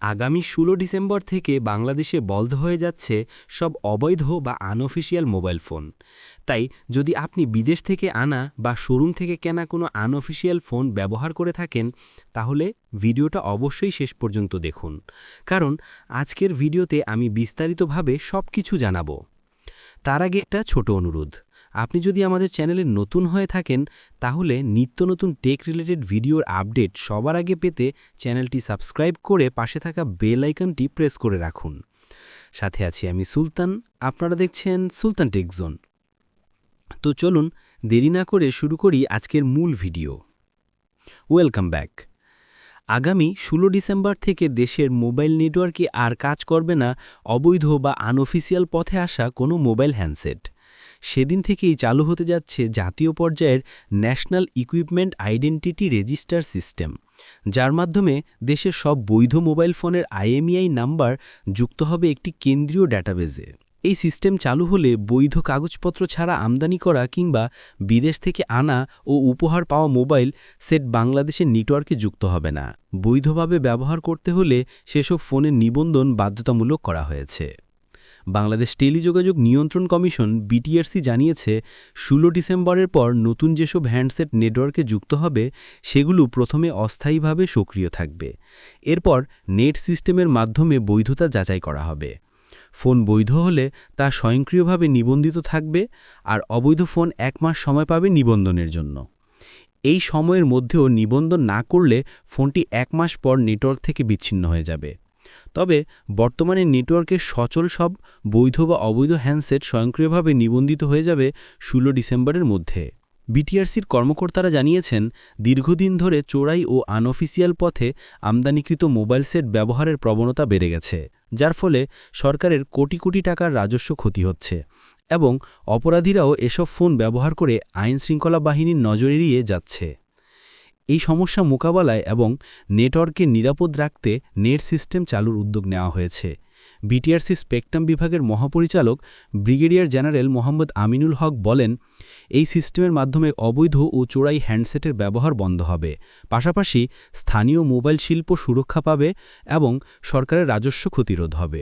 আগামী ১৬ ডিসেম্বর থেকে বাংলাদেশে বন্ধ হয়ে যাচ্ছে সব অবৈধ বা আনঅফিসিয়াল মোবাইল ফোন। তাই যদি আপনি বিদেশ থেকে আনা বা শোরুম থেকে কেনা কোনো আনঅফিসিয়াল ফোন ব্যবহার করে থাকেন, তাহলে ভিডিওটা অবশ্যই শেষ পর্যন্ত দেখুন, কারণ আজকের ভিডিওতে আমি বিস্তারিতভাবে সবকিছু জানাবো। তার আগে একটা ছোট অনুরোধ, আপনি যদি আমাদের চ্যানেলে নতুন হয়ে থাকেন, তাহলে নিত্য নতুন টেক রিলেটেড ভিডিওর আপডেট সবার আগে পেতে চ্যানেলটি সাবস্ক্রাইব করে পাশে থাকা বেল আইকনটি প্রেস করে রাখুন। সাথে আছি আমি সুলতান, আপনারা দেখছেন সুলতান টেক জোন। তো চলুন দেরি না করে শুরু করি আজকের মূল ভিডিও। Welcome back. আগামী ১৬ ডিসেম্বর থেকে দেশের মোবাইল নেটওয়ার্কে আর কাজ করবে না অবৈধ বা আনঅফিসিয়াল পথে আসা কোনো মোবাইল হ্যান্ডসেট। সেদিন থেকেই চালু হতে যাচ্ছে জাতীয় পর্যায়ের national equipment identity register system, যার মাধ্যমে দেশের সব বৈধ মোবাইল ফোনের আইএমইআই নাম্বার যুক্ত হবে একটি কেন্দ্রীয় ডেটাবেজে। এই সিস্টেম চালু হলে বৈধ কাগজপত্র ছাড়া আমদানি করা কিংবা বিদেশ থেকে আনা ও উপহার পাওয়া মোবাইল সেট বাংলাদেশের নেটওয়ার্কে যুক্ত হবে না। বৈধভাবে ব্যবহার করতে হলে সেসব ফোনের নিবন্ধন বাধ্যতামূলক করা হয়েছে। বাংলাদেশ টেলিযোগাযোগ নিয়ন্ত্রণ কমিশন বিটিআরসি জানিয়েছে, ১৬ ডিসেম্বরের পর নতুন যেসব হ্যান্ডসেট নেটওয়ার্কে যুক্ত হবে সেগুলো প্রথমে অস্থায়ীভাবে সক্রিয় থাকবে। এরপর নেট সিস্টেমের মাধ্যমে বৈধতা যাচাই করা হবে। ফোন বৈধ হলে তা স্বয়ংক্রিয়ভাবে নিবন্ধিত থাকবে, আর অবৈধ ফোন ১ মাস সময় পাবে নিবন্ধনের জন্য। এই সময়ের মধ্যেও নিবন্ধন না করলে ফোনটি ১ মাস পর নেটওয়ার্ক থেকে বিচ্ছিন্ন হয়ে যাবে। তবে বর্তমানে নেটওয়ার্কে সচল সব বৈধ বা অবৈধ হ্যান্ডসেট স্বয়ংক্রিয়ভাবে নিবন্ধিত হয়ে যাবে ১৬ ডিসেম্বরের মধ্যে। বিটিআরসির কর্মকর্তারা জানিয়েছেন, দীর্ঘদিন ধরে চোরাই ও আনঅফিসিয়াল পথে আমদানিকৃত মোবাইল সেট ব্যবহারের প্রবণতা বেড়ে গেছে, যার ফলে সরকারের কোটি কোটি টাকার রাজস্ব ক্ষতি হচ্ছে এবং অপরাধীরাও এসব ফোন ব্যবহার করে আইনশৃঙ্খলা বাহিনীর নজর এড়িয়ে যাচ্ছে। এই সমস্যা মোকাবেলায় এবং নেটওয়ার্ককে নিরাপদ রাখতে নেট সিস্টেম চালুর উদ্যোগ নেওয়া হয়েছে। বিটিআরসি স্পেকট্রাম বিভাগের মহাপরিচালক ব্রিগেডিয়ার জেনারেল মোহাম্মদ আমিনুল হক বলেন, এই সিস্টেমের মাধ্যমে অবৈধ ও চোরাই হ্যান্ডসেটের ব্যবহার বন্ধ হবে, পাশাপাশি স্থানীয় মোবাইল শিল্প সুরক্ষা পাবে এবং সরকারের রাজস্ব ক্ষতিরোধ হবে।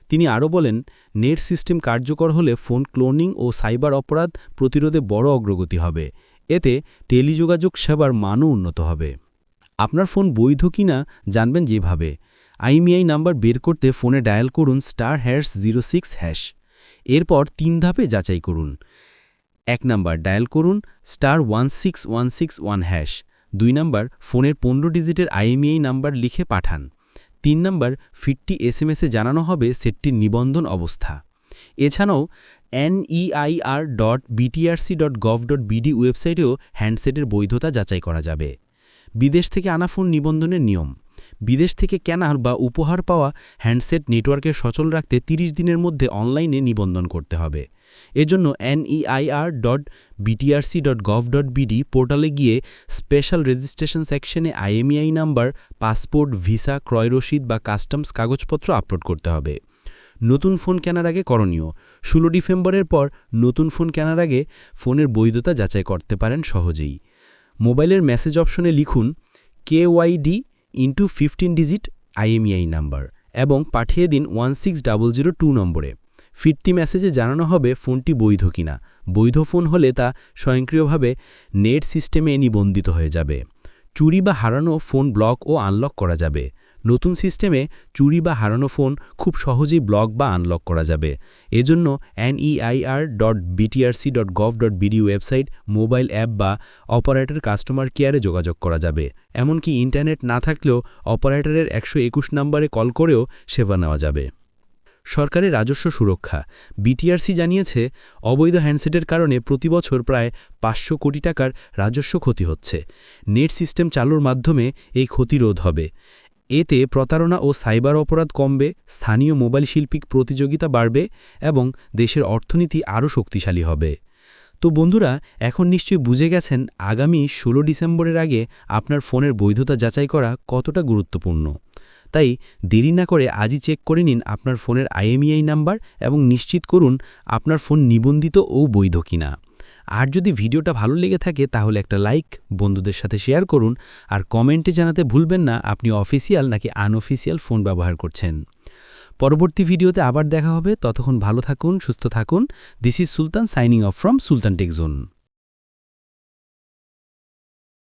তিনি আরও বলেন, নেট সিস্টেম কার্যকর হলে ফোন ক্লোনিং ও সাইবার অপরাধ প্রতিরোধে বড় অগ্রগতি হবে। এতে টেলিযোগাযোগ সেবার মানও উন্নত হবে। আপনার ফোন বৈধ কিনা জানবেন যেভাবে, আইএমইআই নাম্বার বের করতে ফোনে ডায়াল করুন *#06#। এরপর ৩ ধাপে যাচাই করুন। ১ নাম্বার ডায়াল করুন *16161#। ২ নাম্বার ফোনের ১৫ ডিজিটের আইএমইআই নাম্বার লিখে পাঠান। ৩ নাম্বার ফিডটি এসএমএসে জানানো হবে সেটটির নিবন্ধন অবস্থা। এছাড়াও neir.btrc.gov.bd ওয়েবসাইটেও হ্যান্ডসেটের বৈধতা যাচাই করা যাবে। বিদেশ থেকে আনা ফোন নিবন্ধনের নিয়ম। বিদেশ থেকে কেনা বা উপহার পাওয়া হ্যান্ডসেট নেটওয়ার্কে সচল রাখতে ৩০ দিনের মধ্যে অনলাইনে নিবন্ধন করতে হবে। এজন্য neir.btrc.gov.bd পোর্টালে গিয়ে স্পেশাল রেজিস্ট্রেশন সেকশনে আইএমইআই নাম্বার, পাসপোর্ট, ভিসা, ক্রয় রসিদ বা কাস্টমস কাগজপত্র আপলোড করতে হবে। নতুন ফোন কেনার আগে করণীয়। ১৬ ডিসেম্বরের পর নতুন ফোন কেনার আগে ফোনের বৈধতা যাচাই করতে পারেন সহজেই। মোবাইলের মেসেজ অপশনে লিখুন KYD * 15 ডিজিট আইএমইআই নাম্বার এবং পাঠিয়ে দিন 16002 নম্বরে। ফিরতি মেসেজে জানানো হবে ফোনটি বৈধ কিনা। বৈধ ফোন হলে তা স্বয়ংক্রিয়ভাবে নেট সিস্টেমে নিবন্ধিত হয়ে যাবে। চুরি বা হারানো ফোন ব্লক ও আনলক করা যাবে। নতুন সিস্টেমে চুরি বা হারানো ফোন খুব সহজেই ব্লক বা আনলক করা যাবে। এজন্য neir.btrc.gov.bd ওয়েবসাইট, মোবাইল অ্যাপ বা অপারেটর কাস্টমার কেয়ারে যোগাযোগ করা যাবে। এমনকি ইন্টারনেট না থাকলেও অপারেটরের ১২১ নম্বরে কল করেও সেবা নেওয়া যাবে। সরকারের রাজস্ব সুরক্ষা। বিটিআরসি জানিয়েছে, অবৈধ হ্যান্ডসেটের কারণে প্রতিবছর প্রায় ৫০০ কোটি টাকার রাজস্ব ক্ষতি হচ্ছে। নেট সিস্টেম চালুর মাধ্যমে এই ক্ষতি রোধ হবে। এতে প্রতারণা ও সাইবার অপরাধ কমবে, স্থানীয় মোবাইল শিল্পী প্রতিযোগিতা বাড়বে এবং দেশের অর্থনীতি আরও শক্তিশালী হবে। তো বন্ধুরা, এখন নিশ্চয়ই বুঝে গেছেন আগামী ১৬ ডিসেম্বরের আগে আপনার ফোনের বৈধতা যাচাই করা কতটা গুরুত্বপূর্ণ। তাই দেরি না করে আজই চেক করে নিন আপনার ফোনের আইএমইআই নাম্বার এবং নিশ্চিত করুন আপনার ফোন নিবন্ধিত ও বৈধ কিনা। আর যদি ভিডিওটা ভালো লেগে থাকে তাহলে একটা লাইক, বন্ধুদের সাথে শেয়ার করুন, আর কমেন্টে জানাতে ভুলবেন না আপনি অফিসিয়াল নাকি আনঅফিসিয়াল ফোন ব্যবহার করছেন। পরবর্তী ভিডিওতে আবার দেখা হবে, ততক্ষণ ভালো থাকুন, সুস্থ থাকুন। This is Sultan signing off from Sultan tech zone.